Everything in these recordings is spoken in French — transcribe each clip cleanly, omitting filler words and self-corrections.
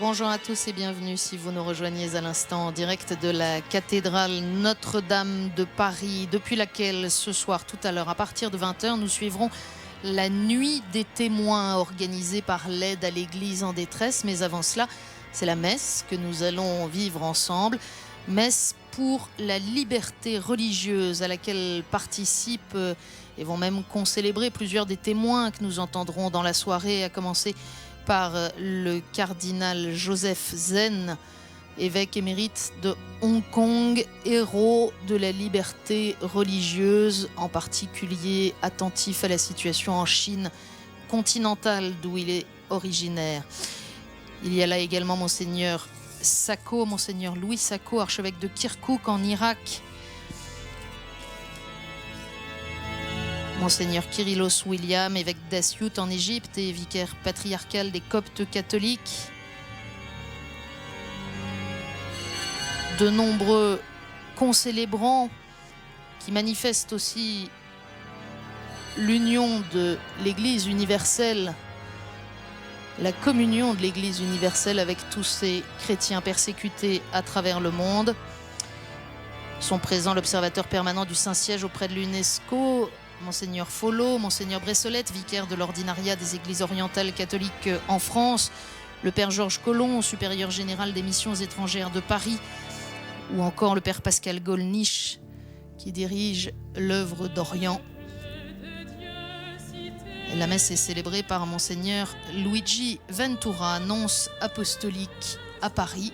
Bonjour à tous et bienvenue si vous nous rejoignez à l'instant en direct de la cathédrale Notre-Dame de Paris, depuis laquelle ce soir, tout à l'heure, à partir de 20h, nous suivrons la nuit des témoins organisée par l'aide à l'Église en détresse. Mais avant cela, c'est la messe que nous allons vivre ensemble. Messe pour la liberté religieuse à laquelle participent et vont même concélébrer plusieurs des témoins que nous entendrons dans la soirée, à commencer par le cardinal Joseph Zen, évêque émérite de Hong Kong, héros de la liberté religieuse, en particulier attentif à la situation en Chine continentale d'où il est originaire. Il y a là également Monseigneur Sako, Monseigneur Louis Sako, archevêque de Kirkouk en Irak, Monseigneur Kyrillos William, évêque d'Asyut en Égypte et vicaire patriarcal des Coptes catholiques. De nombreux concélébrants qui manifestent aussi l'union de l'Église universelle, la communion de l'Église universelle avec tous ces chrétiens persécutés à travers le monde. Sont présents l'observateur permanent du Saint-Siège auprès de l'UNESCO, Monseigneur Follo, Monseigneur Bressolette, vicaire de l'ordinariat des Églises orientales catholiques en France, le Père Georges Collomb, supérieur général des missions étrangères de Paris, ou encore le Père Pascal Gollnisch, qui dirige l'œuvre d'Orient. La messe est célébrée par Monseigneur Luigi Ventura, nonce apostolique à Paris.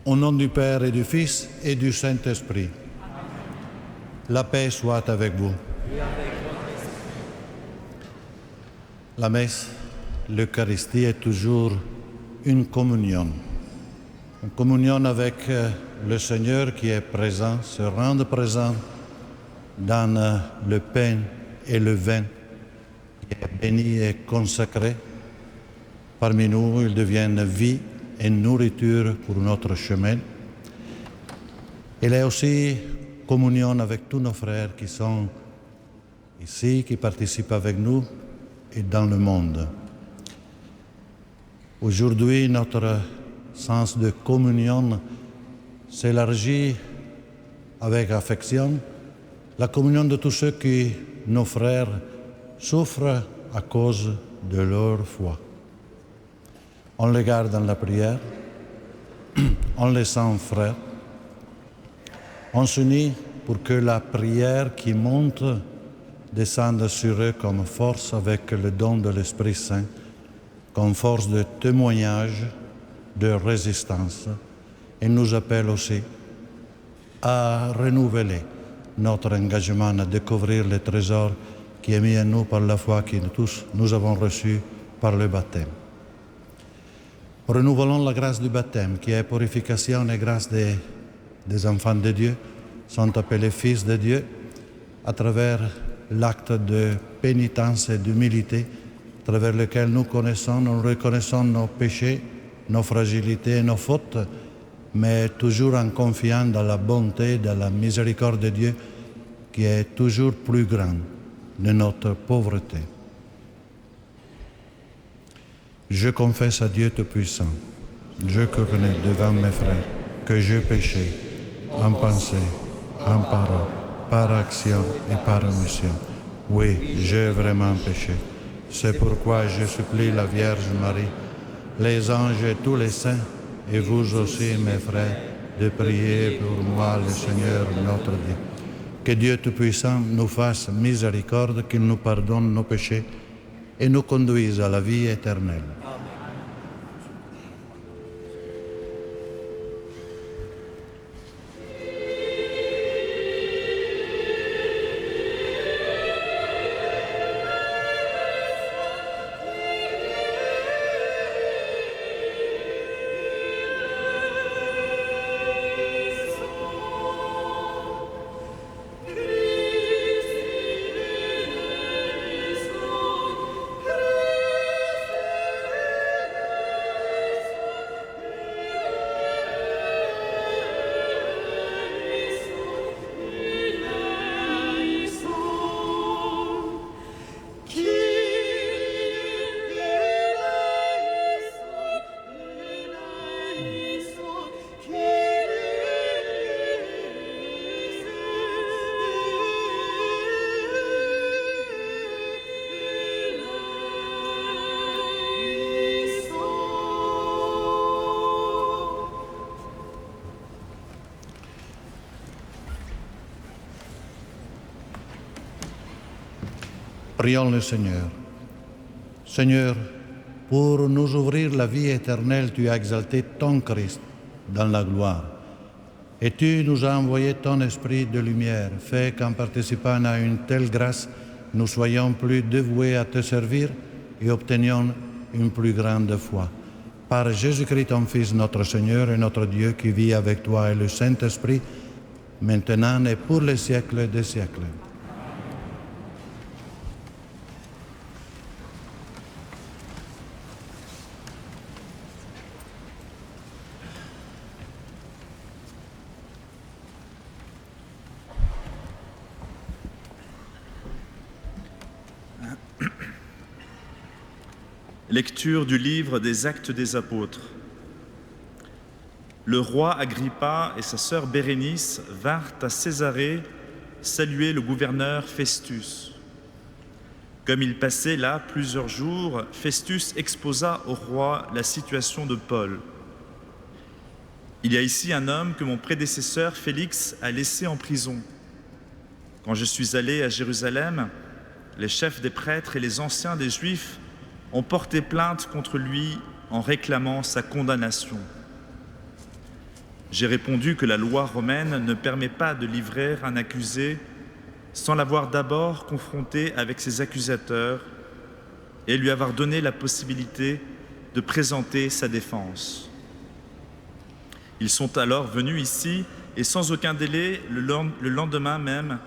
Au nom du Père et du Fils et du Saint-Esprit. La paix soit avec vous. La messe, l'Eucharistie est toujours une communion. Une communion avec le Seigneur qui est présent, se rend présent dans le pain et le vin qui est béni et consacré. Parmi nous, ils deviennent vie et nourriture pour notre chemin. Il est aussi communion avec tous nos frères qui sont ici, qui participent avec nous et dans le monde. Aujourd'hui, notre sens de communion s'élargit avec affection, la communion de tous ceux qui, nos frères, souffrent à cause de leur foi. On les garde dans la prière, on les sent frères, on s'unit pour que la prière qui monte descende sur eux comme force avec le don de l'Esprit Saint, comme force de témoignage, de résistance, et nous appelle aussi à renouveler notre engagement à découvrir le trésor qui est mis en nous par la foi que tous nous avons reçue par le baptême. Renouvelons la grâce du baptême qui est purification et grâce des enfants de Dieu, sont appelés fils de Dieu, à travers l'acte de pénitence et d'humilité, à travers lequel nous reconnaissons nos péchés, nos fragilités et nos fautes, mais toujours en confiant dans la bonté, dans la miséricorde de Dieu qui est toujours plus grande de notre pauvreté. Je confesse à Dieu Tout-Puissant, je reconnais devant mes frères que j'ai péché en pensée, en parole, par action et par omission. Oui, j'ai vraiment péché. C'est pourquoi je supplie la Vierge Marie, les anges et tous les saints, et vous aussi, mes frères, de prier pour moi, le Seigneur notre Dieu. Que Dieu Tout-Puissant nous fasse miséricorde, qu'il nous pardonne nos péchés et nous conduise à la vie éternelle. Prions le Seigneur. Seigneur, pour nous ouvrir la vie éternelle, tu as exalté ton Christ dans la gloire. Et tu nous as envoyé ton esprit de lumière, fait qu'en participant à une telle grâce, nous soyons plus dévoués à te servir et obtenions une plus grande foi. Par Jésus-Christ, ton Fils, notre Seigneur et notre Dieu, qui vit avec toi et le Saint-Esprit, maintenant et pour les siècles des siècles. Lecture du livre des Actes des Apôtres. Le roi Agrippa et sa sœur Bérénice vinrent à Césarée saluer le gouverneur Festus. Comme il passait là plusieurs jours, Festus exposa au roi la situation de Paul. « Il y a ici un homme que mon prédécesseur Félix a laissé en prison. Quand je suis allé à Jérusalem, les chefs des prêtres et les anciens des Juifs ont porté plainte contre lui en réclamant sa condamnation. J'ai répondu que la loi romaine ne permet pas de livrer un accusé sans l'avoir d'abord confronté avec ses accusateurs et lui avoir donné la possibilité de présenter sa défense. Ils sont alors venus ici et sans aucun délai, le lendemain même,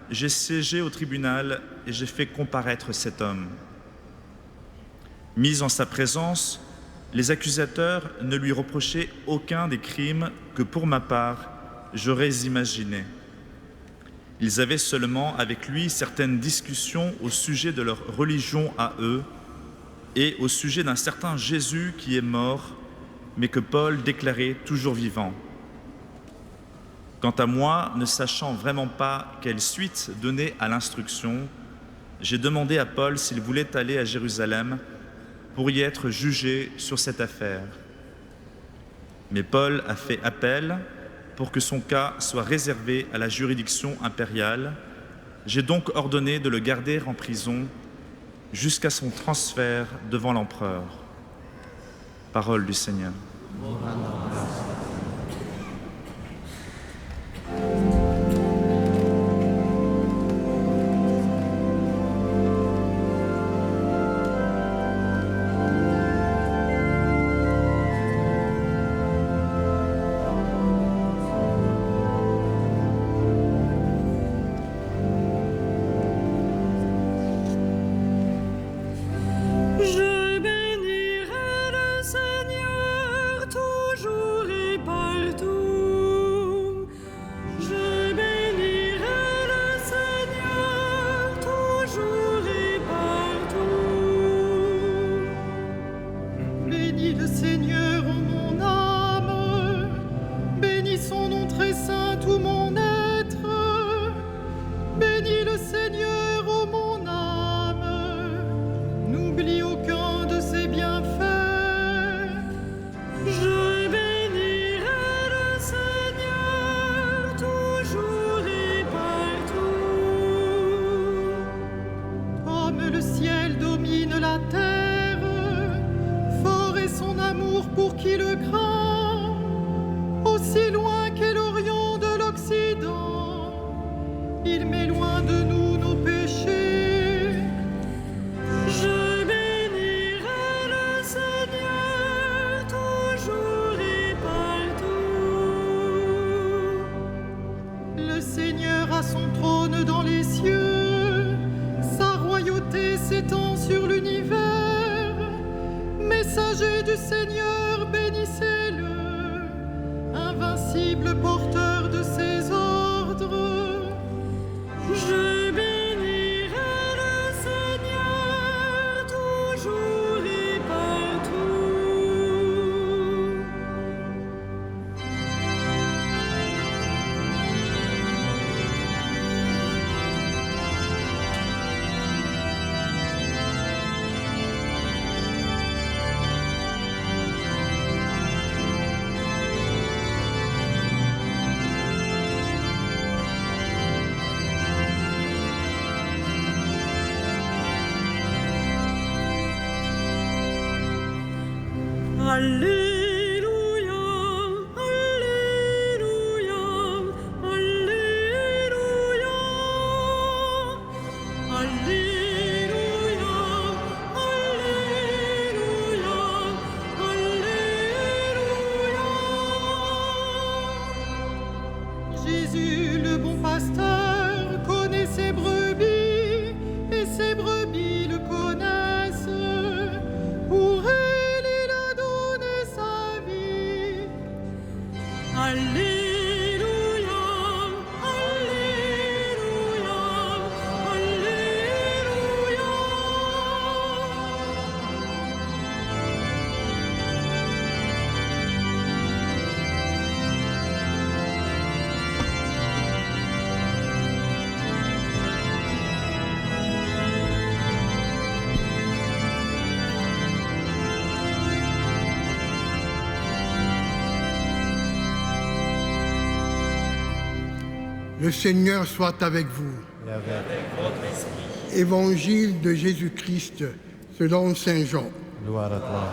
j'ai siégé au tribunal et j'ai fait comparaître cet homme. Mis en sa présence, les accusateurs ne lui reprochaient aucun des crimes que pour ma part, j'aurais imaginés. Ils avaient seulement avec lui certaines discussions au sujet de leur religion à eux et au sujet d'un certain Jésus qui est mort, mais que Paul déclarait toujours vivant. Quant à moi, ne sachant vraiment pas quelle suite donner à l'instruction, j'ai demandé à Paul s'il voulait aller à Jérusalem pour y être jugé sur cette affaire. Mais Paul a fait appel pour que son cas soit réservé à la juridiction impériale. J'ai donc ordonné de le garder en prison jusqu'à son transfert devant l'empereur. Parole du Seigneur. Le Seigneur soit avec vous. Et avec votre esprit. Évangile de Jésus-Christ selon saint Jean. Gloire à toi.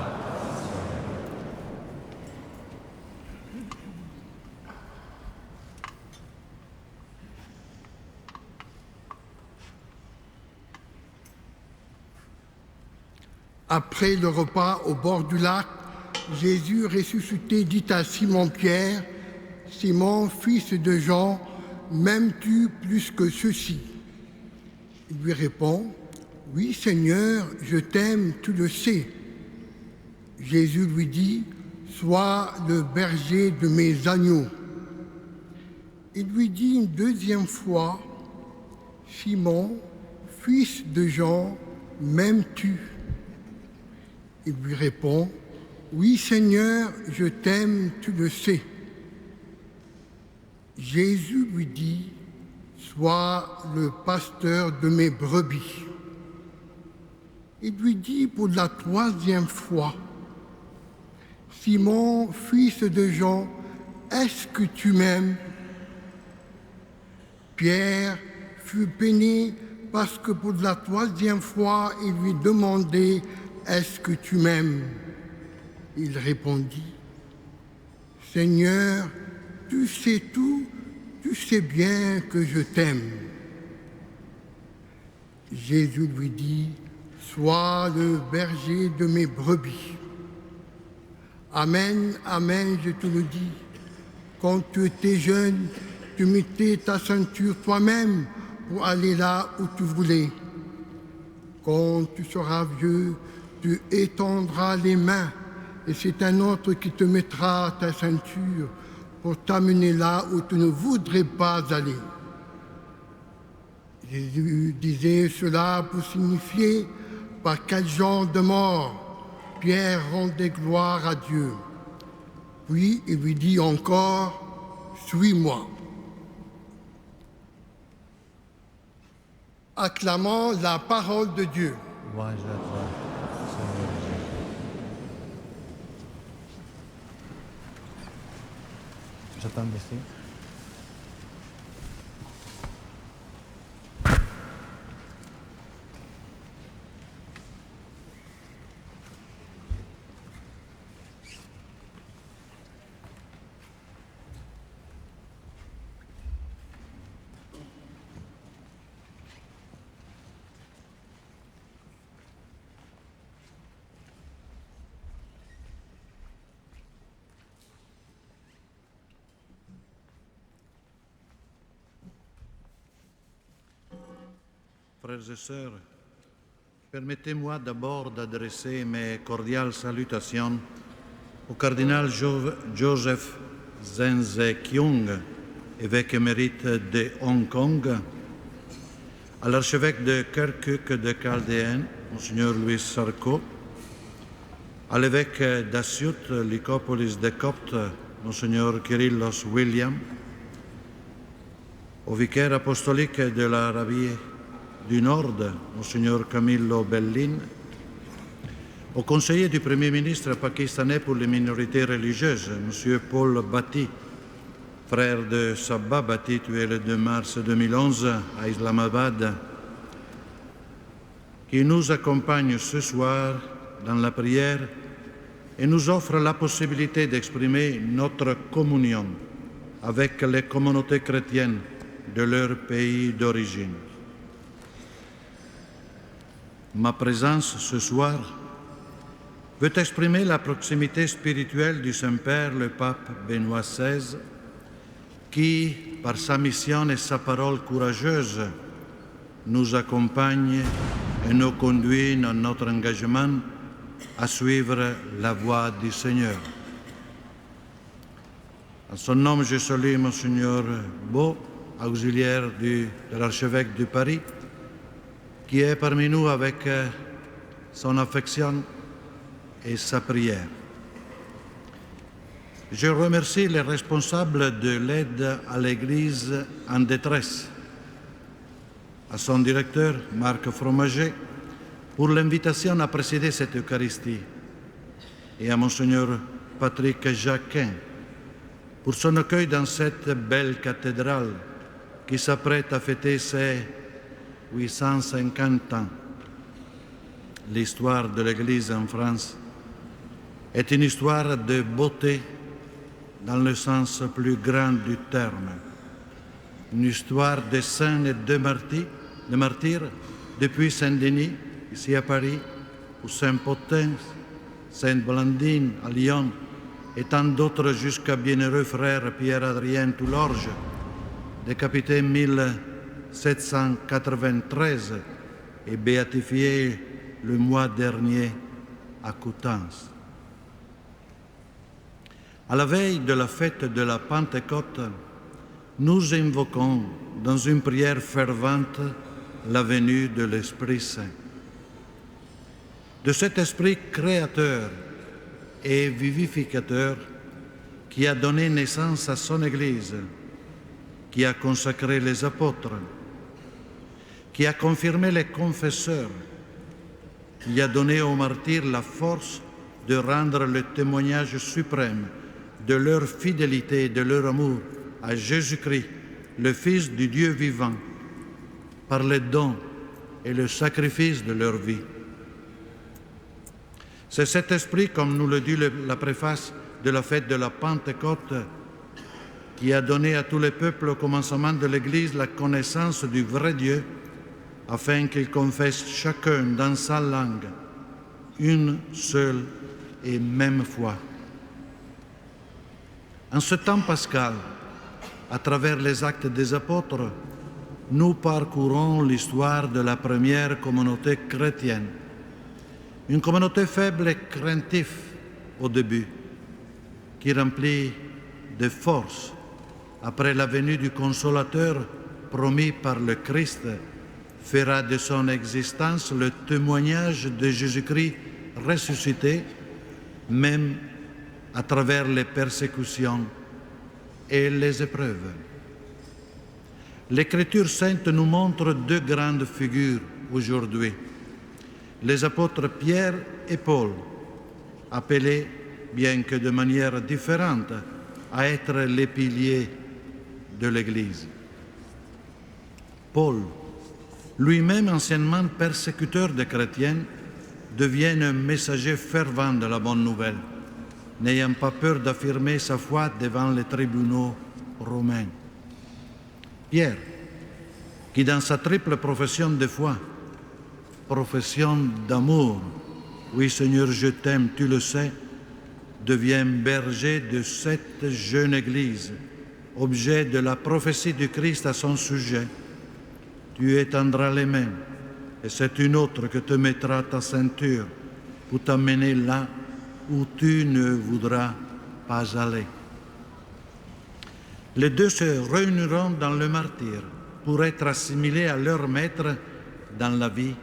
Après le repas au bord du lac, Jésus ressuscité dit à Simon-Pierre, « Simon, fils de Jean, m'aimes-tu plus que ceux-ci » Il lui répond, « Oui, Seigneur, je t'aime, tu le sais. » Jésus lui dit, « Sois le berger de mes agneaux. » Il lui dit une deuxième fois, « Simon, fils de Jean, m'aimes-tu » Il lui répond, « Oui, Seigneur, je t'aime, tu le sais. » Jésus lui dit, « Sois le pasteur de mes brebis. » Il lui dit pour la troisième fois, « Simon, fils de Jean, est-ce que tu m'aimes » Pierre fut peiné parce que pour la troisième fois, il lui demandait « Est-ce que tu m'aimes » Il répondit « Seigneur, tu sais tout, tu sais bien que je t'aime. » Jésus lui dit « Sois le berger de mes brebis. » Amen, amen, je te le dis, quand tu étais jeune, tu mettais ta ceinture toi-même pour aller là où tu voulais. Quand tu seras vieux, tu étendras les mains et c'est un autre qui te mettra ta ceinture pour t'amener là où tu ne voudrais pas aller. Jésus disait cela pour signifier par quel genre de mort Pierre rendait gloire à Dieu. Puis il lui dit encore, « Suis-moi. » Acclamons la parole de Dieu. Louange à toi, Seigneur Jésus. J'attends ici. Frères et sœurs, permettez-moi d'abord d'adresser mes cordiales salutations au cardinal Joseph Zhenzhe-Kyung, évêque émérite de Hong Kong, à l'archevêque de Kirkuk de Chaldéenne, Monseigneur Louis Sarko, à l'évêque d'Asyut, Lycopolis de Copte, Monseigneur Kyrillos William, au vicaire apostolique de l'Arabie du Nord, Monseigneur Camillo Bellin, au conseiller du Premier ministre pakistanais pour les minorités religieuses, M. Paul Bhatti, frère de Sabba Bhatti, tué le 2 mars 2011 à Islamabad, qui nous accompagne ce soir dans la prière et nous offre la possibilité d'exprimer notre communion avec les communautés chrétiennes de leur pays d'origine. Ma présence ce soir veut exprimer la proximité spirituelle du Saint-Père, le pape Benoît XVI, qui, par sa mission et sa parole courageuse, nous accompagne et nous conduit dans notre engagement à suivre la voie du Seigneur. En son nom, je salue Monseigneur Beau, auxiliaire de l'archevêque de Paris, qui est parmi nous avec son affection et sa prière. Je remercie les responsables de l'aide à l'Église en détresse, à son directeur, Marc Fromager, pour l'invitation à présider cette Eucharistie, et à Monseigneur Patrick Jacquin, pour son accueil dans cette belle cathédrale qui s'apprête à fêter ses 850 ans. L'histoire de l'Église en France est une histoire de beauté dans le sens plus grand du terme. Une histoire de saints et de martyrs depuis Saint-Denis, ici à Paris, ou Saint-Pothin, Sainte-Blandine à Lyon, et tant d'autres jusqu'à bienheureux frère Pierre-Adrien Toulorge, décapité en 1793 et béatifié le mois dernier à Coutances. À la veille de la fête de la Pentecôte, nous invoquons dans une prière fervente la venue de l'Esprit Saint. De cet Esprit créateur et vivificateur qui a donné naissance à son Église, qui a consacré les apôtres, qui a confirmé les confesseurs, qui a donné aux martyrs la force de rendre le témoignage suprême de leur fidélité et de leur amour à Jésus-Christ, le Fils du Dieu vivant, par les dons et le sacrifice de leur vie. C'est cet esprit, comme nous le dit la préface de la fête de la Pentecôte, qui a donné à tous les peuples au commencement de l'Église la connaissance du vrai Dieu, afin qu'ils confessent chacun dans sa langue une seule et même foi. En ce temps pascal, à travers les actes des apôtres, nous parcourons l'histoire de la première communauté chrétienne. Une communauté faible et craintive au début, qui remplit de force après la venue du Consolateur promis par le Christ, fera de son existence le témoignage de Jésus-Christ ressuscité, même à travers les persécutions et les épreuves. L'Écriture sainte nous montre deux grandes figures aujourd'hui. Les apôtres Pierre et Paul, appelés, bien que de manière différente, à être les piliers de l'Église. Paul, lui-même anciennement persécuteur des chrétiens, devient un messager fervent de la bonne nouvelle, n'ayant pas peur d'affirmer sa foi devant les tribunaux romains. Pierre, qui dans sa triple profession de foi, profession d'amour, oui Seigneur, je t'aime, tu le sais, devient berger de cette jeune Église, objet de la prophétie du Christ à son sujet. Tu étendras les mains, et c'est une autre que te mettra ta ceinture pour t'amener là où tu ne voudras pas aller. Les deux se réuniront dans le martyre pour être assimilés à leur maître dans la vie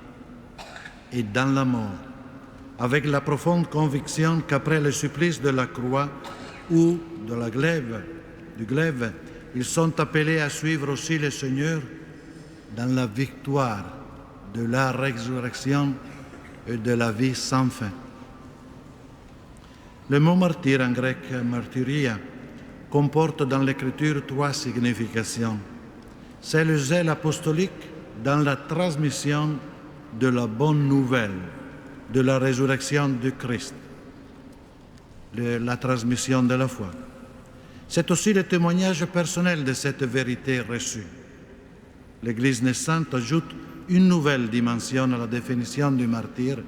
et dans la mort, avec la profonde conviction qu'après le supplice de la croix ou de la glaive, ils sont appelés à suivre aussi le Seigneur dans la victoire de la résurrection et de la vie sans fin. Le mot martyr en grec, martyria, comporte dans l'Écriture trois significations. C'est le zèle apostolique dans la transmission de la bonne nouvelle de la résurrection du Christ, la transmission de la foi. C'est aussi le témoignage personnel de cette vérité reçue. L'Église naissante ajoute une nouvelle dimension à la définition du martyr.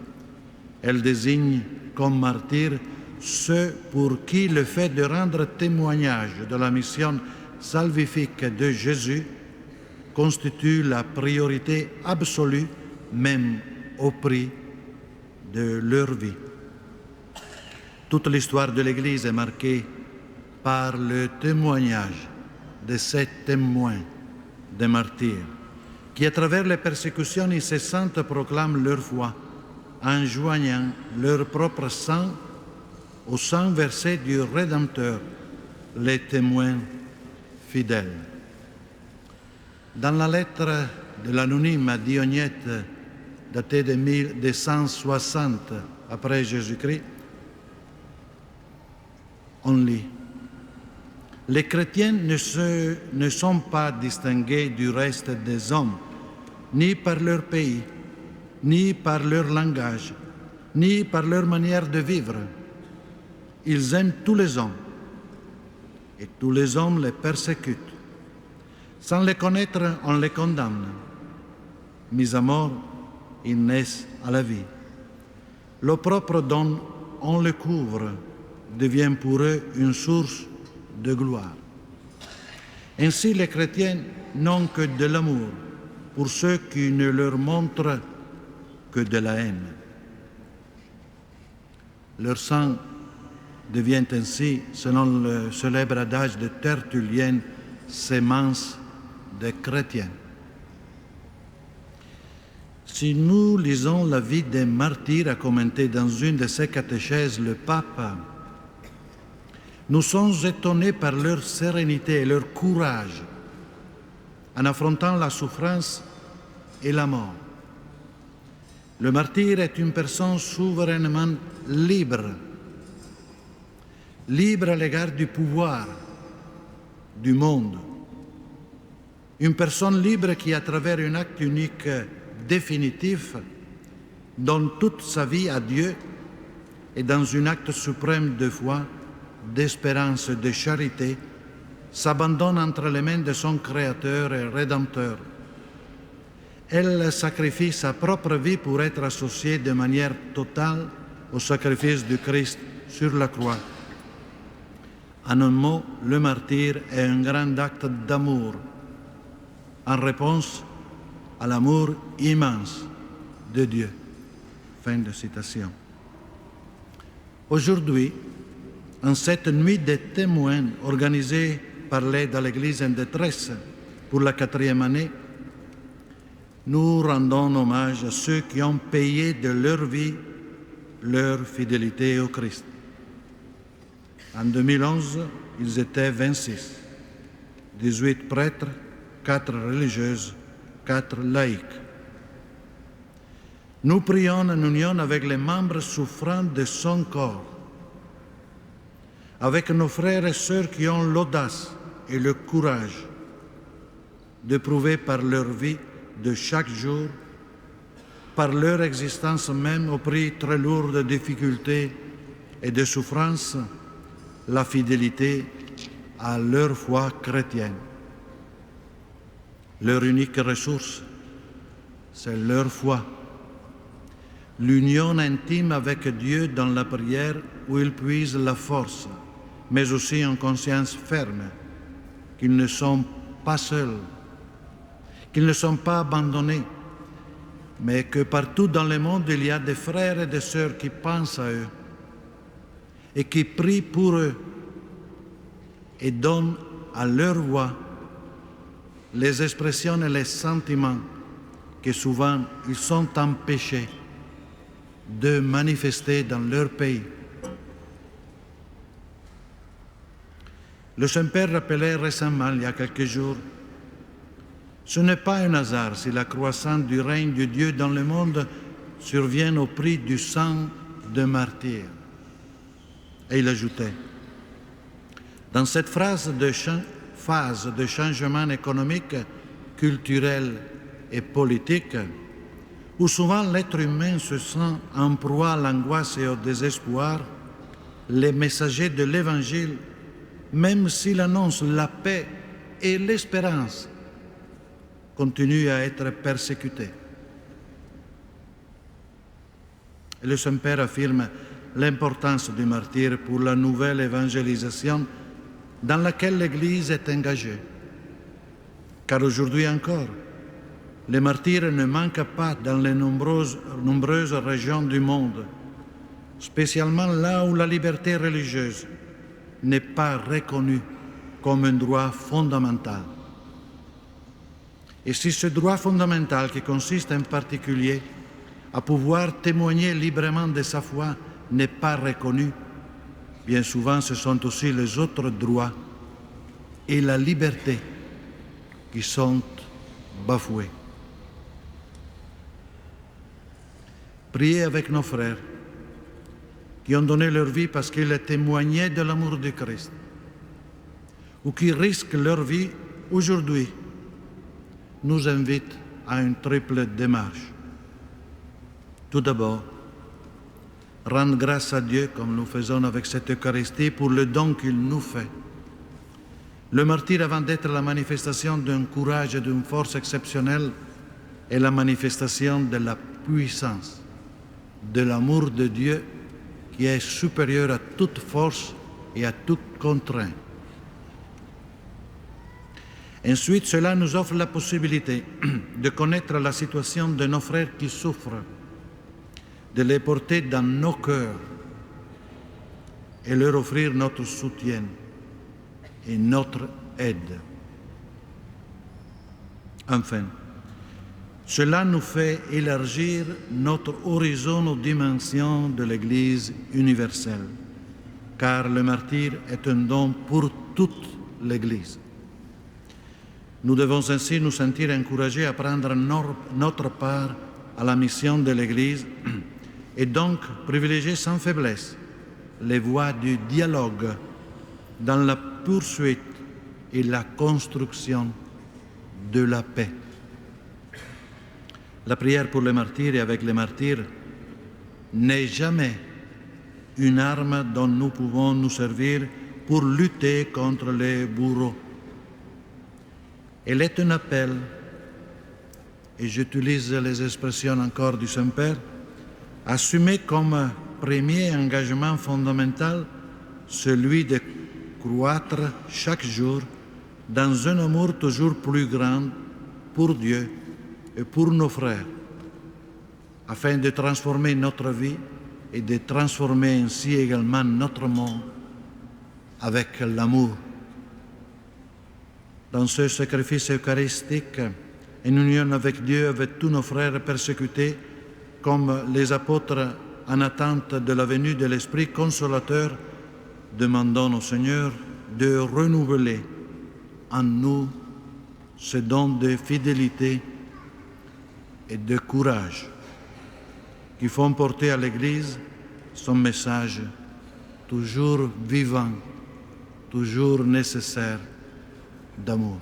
Elle désigne comme martyr ceux pour qui le fait de rendre témoignage de la mission salvifique de Jésus constitue la priorité absolue, même au prix de leur vie. Toute l'histoire de l'Église est marquée par le témoignage de ces témoins des martyrs, qui à travers les persécutions incessantes proclament leur foi en joignant leur propre sang au sang versé du Rédempteur, les témoins fidèles. Dans la lettre de l'anonyme à Dionyette, datée de 1260 après Jésus-Christ, on lit « Les chrétiens ne sont pas distingués du reste des hommes, ni par leur pays, ni par leur langage, ni par leur manière de vivre. Ils aiment tous les hommes, et tous les hommes les persécutent. Sans les connaître, on les condamne. Mis à mort, ils naissent à la vie. L'opprobre dont on le couvre devient pour eux une source de gloire. Ainsi, les chrétiens n'ont que de l'amour pour ceux qui ne leur montrent que de la haine. Leur sang devient ainsi, selon le célèbre adage de Tertullien, sémence des chrétiens. Si nous lisons la vie des martyrs, a commenté dans une de ses catéchèses le pape, nous sommes étonnés par leur sérénité et leur courage en affrontant la souffrance et la mort. Le martyr est une personne souverainement libre, libre à l'égard du pouvoir, du monde. Une personne libre qui, à travers un acte unique définitif, donne toute sa vie à Dieu et dans un acte suprême de foi, d'espérance et de charité, s'abandonne entre les mains de son Créateur et Rédempteur. Elle sacrifie sa propre vie pour être associée de manière totale au sacrifice du Christ sur la croix. En un mot, le martyr est un grand acte d'amour en réponse à l'amour immense de Dieu. Fin de citation. Aujourd'hui, en cette nuit des témoins organisée par l'aide à l'Église en détresse pour la 4e année, nous rendons hommage à ceux qui ont payé de leur vie leur fidélité au Christ. En 2011, ils étaient 26, 18 prêtres, 4 religieuses, 4 laïcs. Nous prions en union avec les membres souffrants de son corps, avec nos frères et sœurs qui ont l'audace et le courage de prouver par leur vie de chaque jour, par leur existence même au prix très lourd de difficultés et de souffrances, la fidélité à leur foi chrétienne. Leur unique ressource, c'est leur foi. L'union intime avec Dieu dans la prière où ils puisent la force, mais aussi une conscience ferme qu'ils ne sont pas seuls, qu'ils ne sont pas abandonnés, mais que partout dans le monde, il y a des frères et des sœurs qui pensent à eux et qui prient pour eux et donnent à leur voix les expressions et les sentiments que souvent ils sont empêchés de manifester dans leur pays. Le Saint-Père rappelait récemment, il y a quelques jours, ce n'est pas un hasard si la croissance du règne de Dieu dans le monde survient au prix du sang de martyrs. Et il ajoutait, dans cette phase de changement économique, culturel et politique, où souvent l'être humain se sent en proie à l'angoisse et au désespoir, les messagers de l'Évangile, même s'ils annoncent la paix et l'espérance, continuent à être persécutés. Et le Saint-Père affirme l'importance du martyr pour la nouvelle évangélisation dans laquelle l'Église est engagée. Car aujourd'hui encore, les martyrs ne manquent pas dans les nombreuses régions du monde, spécialement là où la liberté religieuse n'est pas reconnue comme un droit fondamental. Et si ce droit fondamental, qui consiste en particulier à pouvoir témoigner librement de sa foi, n'est pas reconnu, bien souvent ce sont aussi les autres droits et la liberté qui sont bafoués. Priez avec nos frères qui ont donné leur vie parce qu'ils témoignaient de l'amour du Christ ou qui risquent leur vie aujourd'hui, nous invite à une triple démarche. Tout d'abord, rendre grâce à Dieu, comme nous faisons avec cette Eucharistie, pour le don qu'il nous fait. Le martyr, avant d'être la manifestation d'un courage et d'une force exceptionnelle, est la manifestation de la puissance de l'amour de Dieu qui est supérieur à toute force et à toute contrainte. Ensuite, cela nous offre la possibilité de connaître la situation de nos frères qui souffrent, de les porter dans nos cœurs et leur offrir notre soutien et notre aide. Enfin, cela nous fait élargir notre horizon aux dimensions de l'Église universelle, car le martyre est un don pour toute l'Église. Nous devons ainsi nous sentir encouragés à prendre notre part à la mission de l'Église et donc privilégier sans faiblesse les voies du dialogue dans la poursuite et la construction de la paix. La prière pour les martyrs et avec les martyrs n'est jamais une arme dont nous pouvons nous servir pour lutter contre les bourreaux. Elle est un appel, et j'utilise les expressions encore du Saint-Père, assumé comme premier engagement fondamental celui de croître chaque jour dans un amour toujours plus grand pour Dieu et pour nos frères, afin de transformer notre vie et de transformer ainsi également notre monde avec l'amour. Dans ce sacrifice eucharistique, en union avec Dieu, avec tous nos frères persécutés, comme les apôtres en attente de la venue de l'Esprit consolateur, demandons au Seigneur de renouveler en nous ce don de fidélité et de courage qui font porter à l'Église son message toujours vivant, toujours nécessaire d'amour.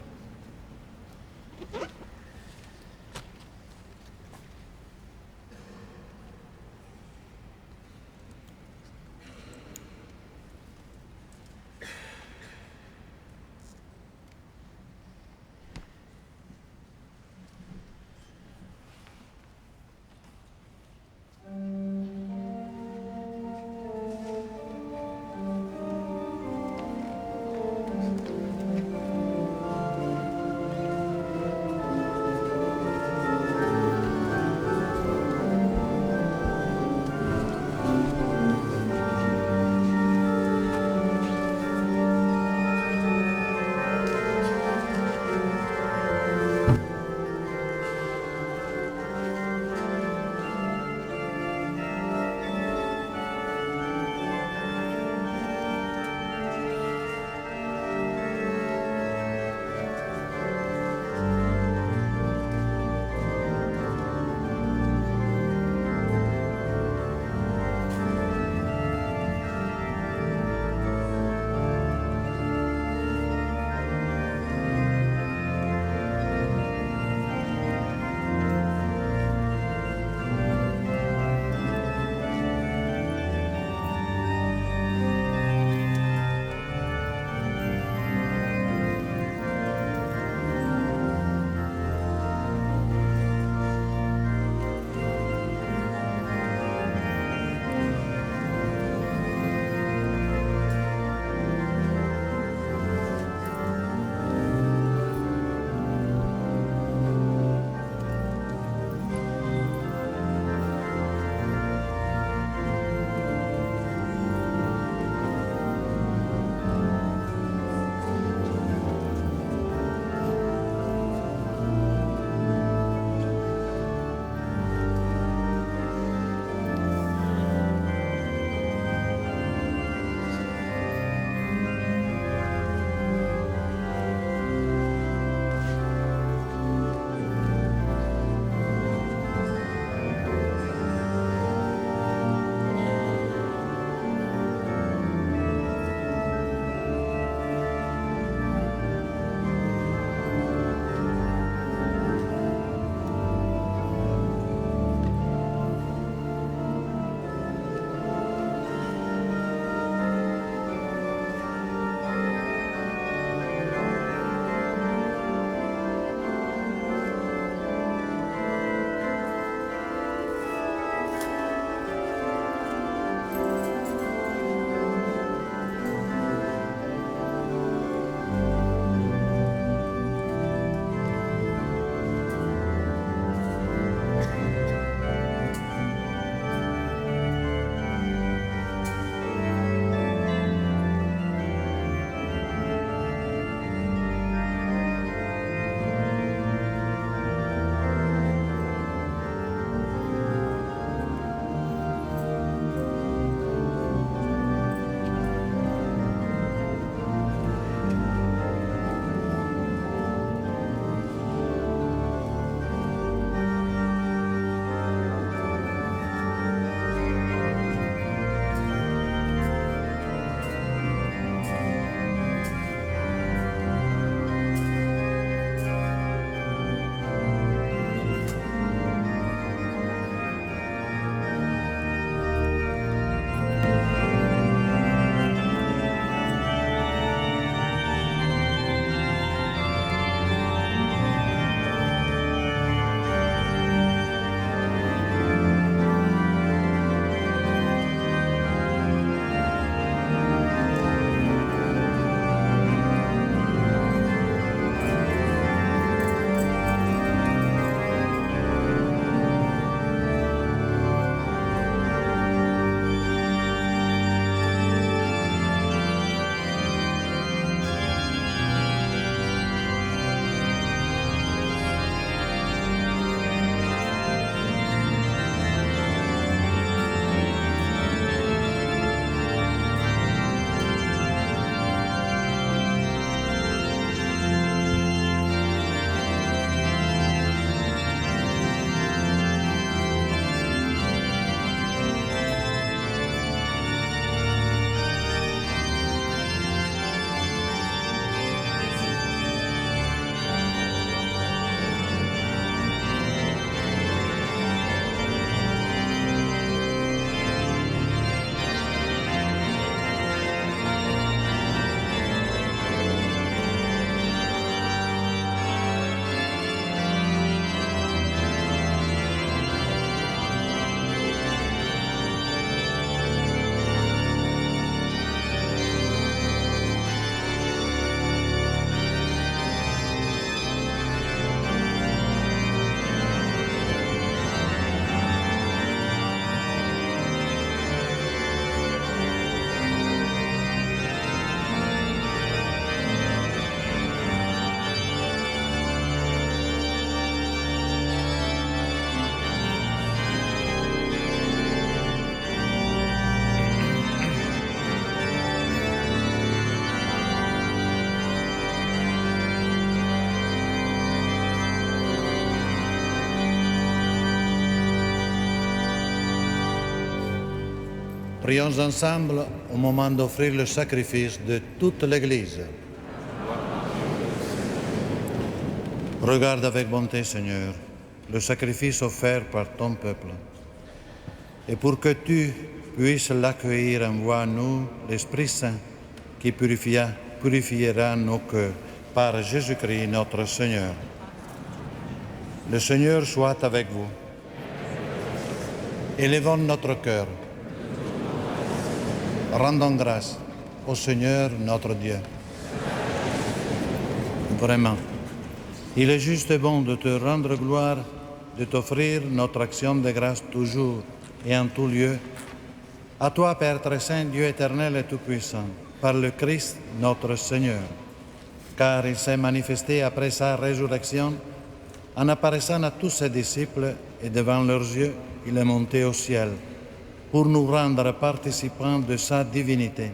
Prions ensemble au moment d'offrir le sacrifice de toute l'Église. Regarde avec bonté, Seigneur, le sacrifice offert par ton peuple. Et pour que tu puisses l'accueillir, envoie à nous l'Esprit Saint qui purifiera nos cœurs par Jésus-Christ notre Seigneur. Le Seigneur soit avec vous. Élevons notre cœur. Rendons grâce au Seigneur notre Dieu. Vraiment, il est juste et bon de te rendre gloire, de t'offrir notre action de grâce toujours et en tout lieu. À toi, Père très saint, Dieu éternel et tout-puissant, par le Christ notre Seigneur, car il s'est manifesté après sa résurrection en apparaissant à tous ses disciples et devant leurs yeux, il est monté au ciel pour nous rendre participants de sa divinité.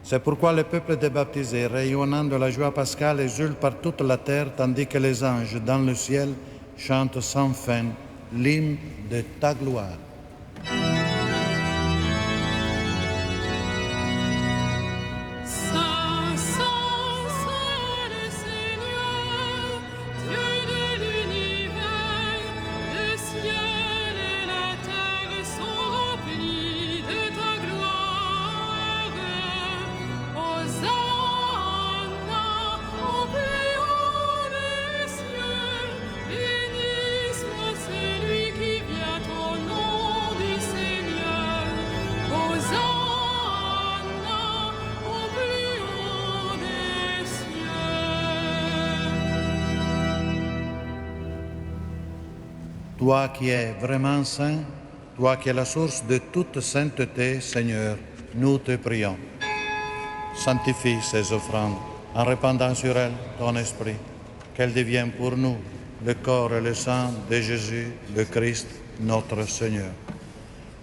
C'est pourquoi le peuple des baptisés, rayonnant de la joie pascale, exulte par toute la terre, tandis que les anges dans le ciel chantent sans fin l'hymne de ta gloire. Toi qui es vraiment saint, toi qui es la source de toute sainteté, Seigneur, nous te prions. Sanctifie ces offrandes en répandant sur elles ton esprit, qu'elles deviennent pour nous le corps et le sang de Jésus, le Christ, notre Seigneur.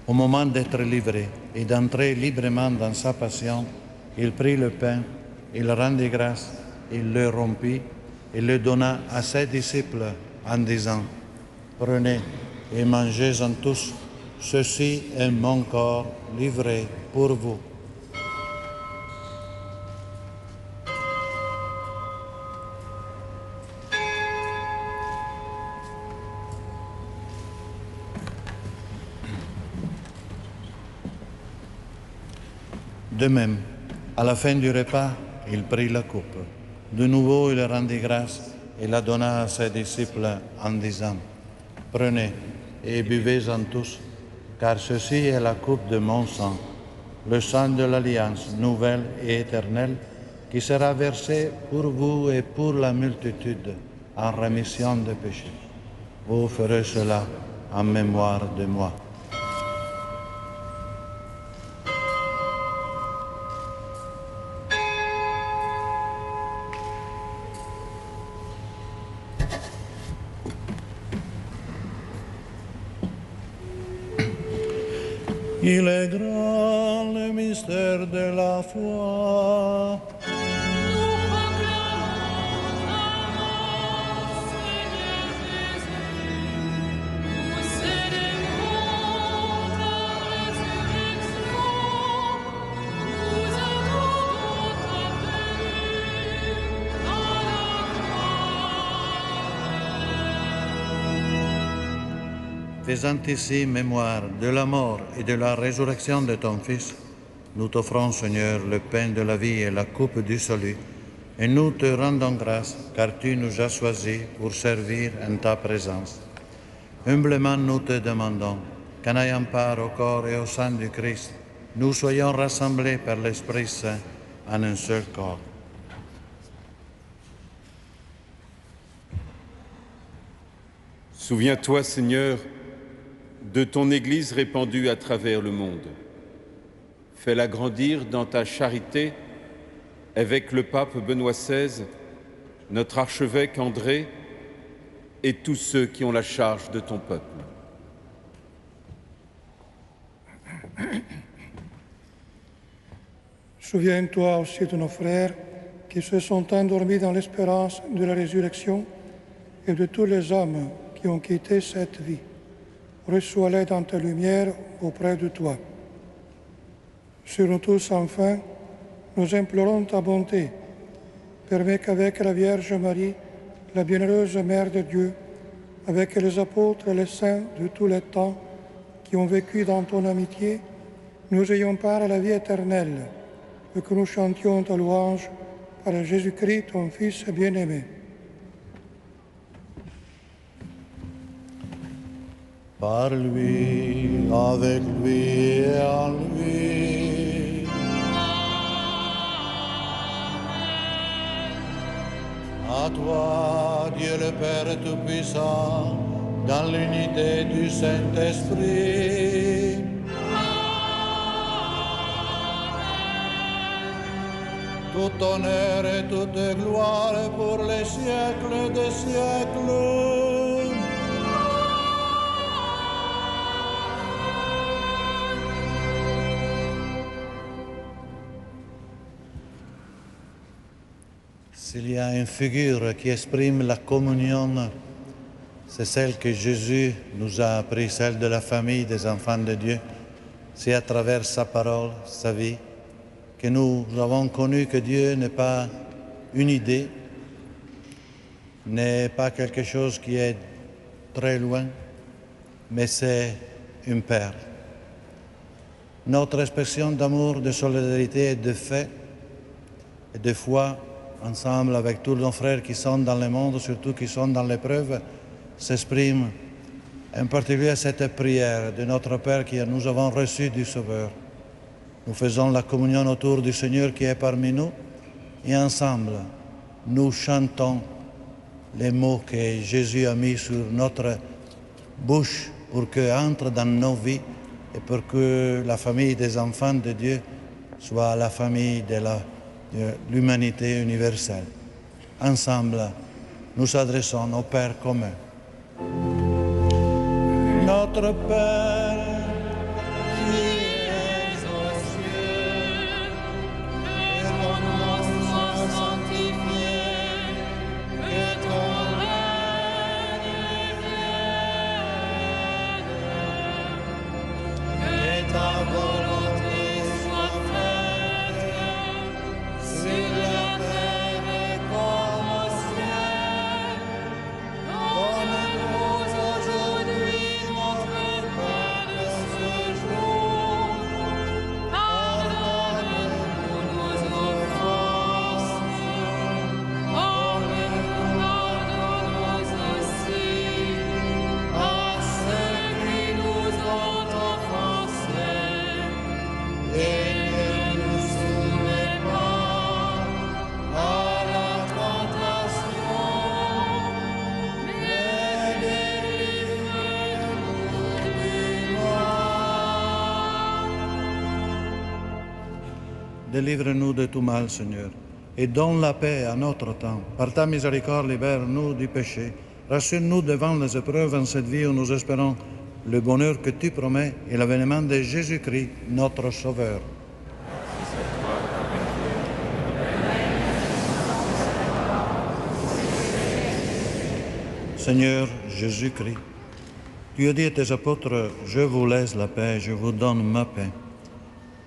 Au moment d'être livré et d'entrer librement dans sa passion, il prit le pain, il rendit grâce, il le rompit et le donna à ses disciples en disant: Prenez et mangez-en tous, ceci est mon corps livré pour vous. De même, à la fin du repas, il prit la coupe. De nouveau, il rendit grâce et la donna à ses disciples en disant: Prenez et buvez-en tous, car ceci est la coupe de mon sang, le sang de l'alliance nouvelle et éternelle, qui sera versé pour vous et pour la multitude en rémission des péchés. Vous ferez cela en mémoire de moi. Il est grand le mystère de la foi. Nous proclamons ta mort, Seigneur Jésus. Nous célébrons ta résurrection. Nous attendons ta venue dans la gloire. Faisant ici mémoire de la mort et de la résurrection de ton Fils, nous t'offrons, Seigneur, le pain de la vie et la coupe du salut, et nous te rendons grâce, car tu nous as choisis pour servir en ta présence. Humblement, nous te demandons qu'en ayant part au corps et au sang du Christ, nous soyons rassemblés par l'Esprit Saint en un seul corps. Souviens-toi, Seigneur, de ton Église répandue à travers le monde. Fais-la grandir dans ta charité avec le pape Benoît XVI, notre archevêque André et tous ceux qui ont la charge de ton peuple. Souviens-toi aussi de nos frères qui se sont endormis dans l'espérance de la résurrection et de tous les hommes qui ont quitté cette vie. Reçois-les dans ta lumière auprès de toi. Sur nous tous, enfin, nous implorons ta bonté. Permets qu'avec la Vierge Marie, la bienheureuse Mère de Dieu, avec les apôtres et les saints de tous les temps qui ont vécu dans ton amitié, nous ayons part à la vie éternelle et que nous chantions ta louange par Jésus-Christ, ton Fils bien-aimé. Par lui, avec lui et en lui. À toi, Dieu le Père Tout-Puissant, dans l'unité du Saint-Esprit. Tout honneur et toute gloire pour les siècles des siècles. S'il y a une figure qui exprime la communion, c'est celle que Jésus nous a appris, celle de la famille des enfants de Dieu. C'est à travers sa parole, sa vie, que nous avons connu que Dieu n'est pas une idée, n'est pas quelque chose qui est très loin, mais c'est un Père. Notre expression d'amour, de solidarité et de fait et de foi, ensemble avec tous nos frères qui sont dans le monde, surtout qui sont dans l'épreuve, s'exprime en particulier à cette prière de notre Père que nous avons reçu du Sauveur. Nous faisons la communion autour du Seigneur qui est parmi nous et ensemble, nous chantons les mots que Jésus a mis sur notre bouche pour qu'entrent dans nos vies et pour que la famille des enfants de Dieu soit la famille de l'humanité universelle. Ensemble, nous adressons au Père commun. Notre Père, qui es aux cieux, que ton nom soit sanctifié, que ton règne vienne, que ta volonté soit faite sur la terre comme au ciel. Donne-nous aujourd'hui notre pain de ce jour. Pardonne-nous nos offenses, comme nous pardonnons aussi à ceux qui nous ont offensés. Et ne nous soumets pas à la tentation, mais délivre-nous du mal. Délivre-nous de tout mal, Seigneur, et donne la paix à notre temps. Par ta miséricorde, libère-nous du péché. Rassure-nous devant les épreuves en cette vie où nous espérons le bonheur que tu promets et l'avènement de Jésus-Christ, notre Sauveur. Seigneur Jésus-Christ, tu as dit à tes apôtres, je vous laisse la paix, je vous donne ma paix.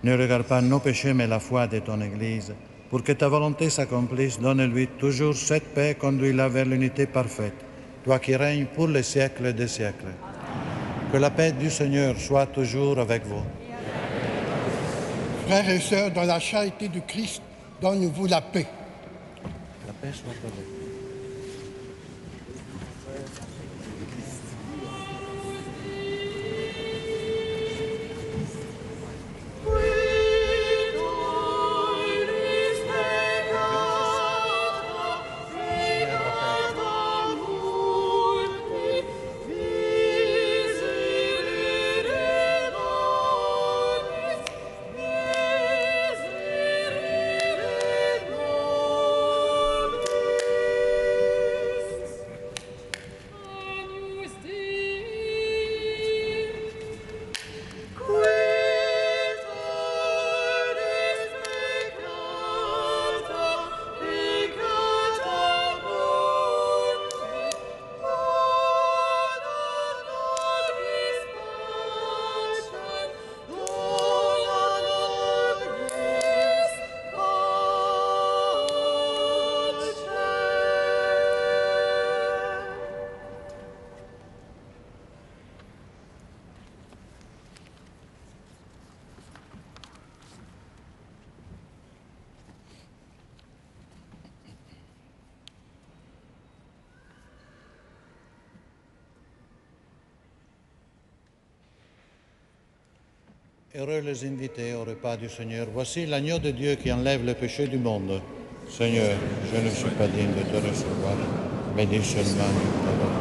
Ne regarde pas nos péchés, mais la foi de ton Église. Pour que ta volonté s'accomplisse, donne-lui toujours cette paix, conduis-la vers l'unité parfaite. Toi qui règnes pour les siècles des siècles. Que la paix du Seigneur soit toujours avec vous. Frères et sœurs, dans la charité du Christ, donne-vous la paix. La paix soit avec vous. Heureux les invités au repas du Seigneur. Voici l'agneau de Dieu qui enlève le péché du monde. Seigneur, je ne suis pas digne de te recevoir, mais dis seulement une parole.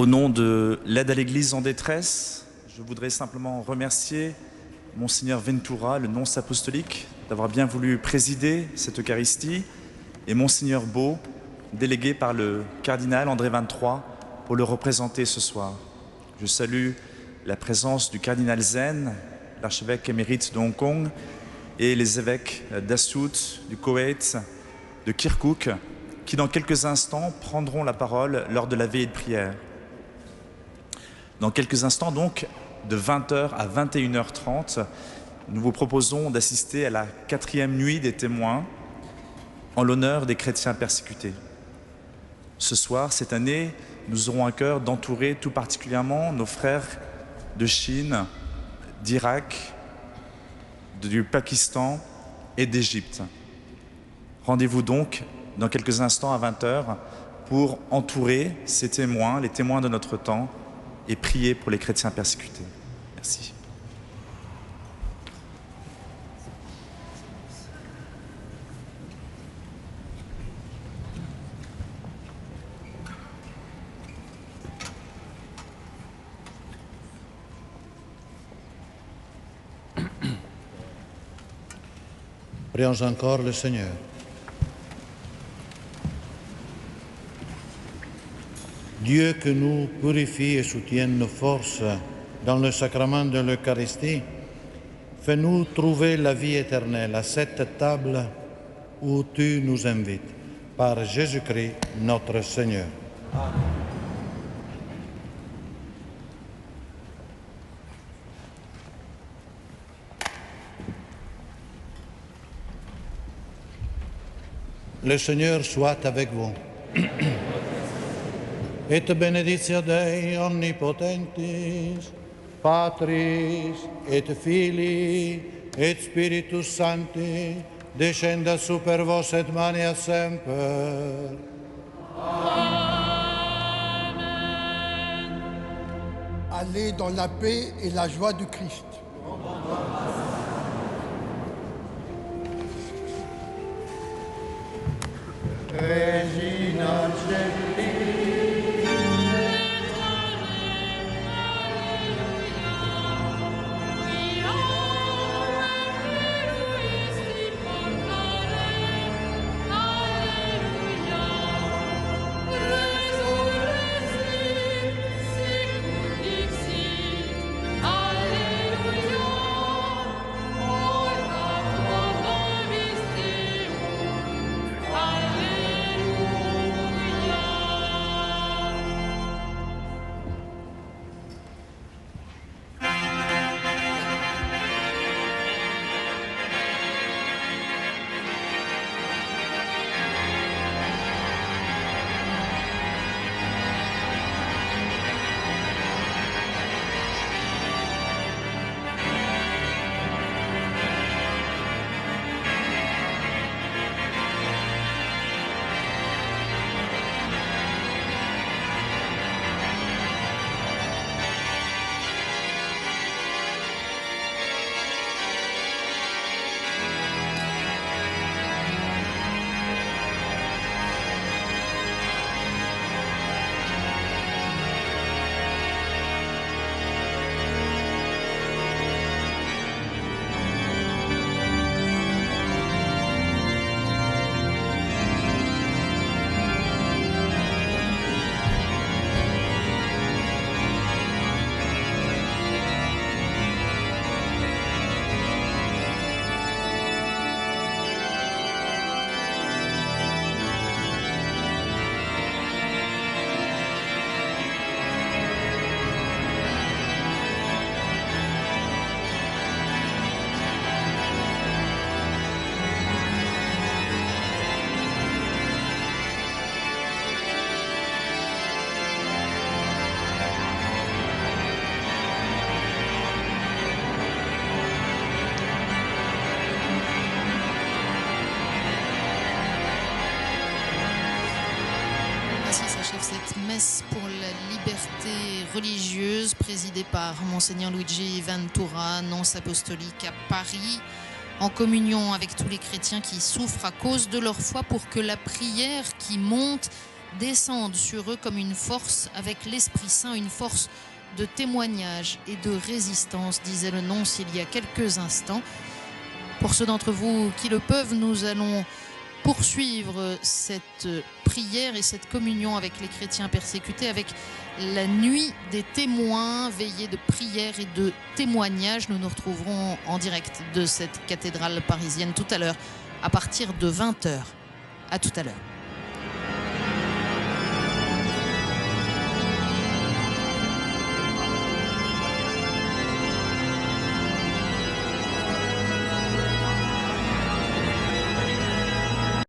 Au nom de l'aide à l'Église en détresse, je voudrais simplement remercier Monseigneur Ventura, le nonce apostolique, d'avoir bien voulu présider cette Eucharistie, et Monseigneur Beau, délégué par le cardinal André XXIII, pour le représenter ce soir. Je salue la présence du cardinal Zen, l'archevêque émérite de Hong Kong, et les évêques d'Assout, du Koweït, de Kirkouk, qui dans quelques instants prendront la parole lors de la veillée de prière. Dans quelques instants donc, de 20h à 21h30, nous vous proposons d'assister à la 4e nuit des témoins en l'honneur des chrétiens persécutés. Ce soir, cette année, nous aurons à cœur d'entourer tout particulièrement nos frères de Chine, d'Irak, du Pakistan et d'Égypte. Rendez-vous donc dans quelques instants à 20h pour entourer ces témoins, les témoins de notre temps, et prier pour les chrétiens persécutés. Merci. Prions encore le Seigneur. Dieu que nous purifie et soutienne nos forces dans le sacrement de l'Eucharistie, fais-nous trouver la vie éternelle à cette table où tu nous invites, par Jésus-Christ notre Seigneur. Amen. Le Seigneur soit avec vous. Et benedictio Dei omnipotentis, Patris et Filii et Spiritus Sancti, descenda super vos et mania semper. Amen. Allez dans la paix et la joie du Christ. Regina Celi. Pour la liberté religieuse présidée par Monseigneur Luigi Ventura, nonce apostolique à Paris, en communion avec tous les chrétiens qui souffrent à cause de leur foi, pour que la prière qui monte descende sur eux comme une force avec l'Esprit Saint, une force de témoignage et de résistance, disait le nonce il y a quelques instants. Pour ceux d'entre vous qui le peuvent, nous allons poursuivre cette prière et cette communion avec les chrétiens persécutés, avec la nuit des témoins, veillée de prière et de témoignage. Nous nous retrouverons en direct de cette cathédrale parisienne tout à l'heure, à partir de 20h. À tout à l'heure.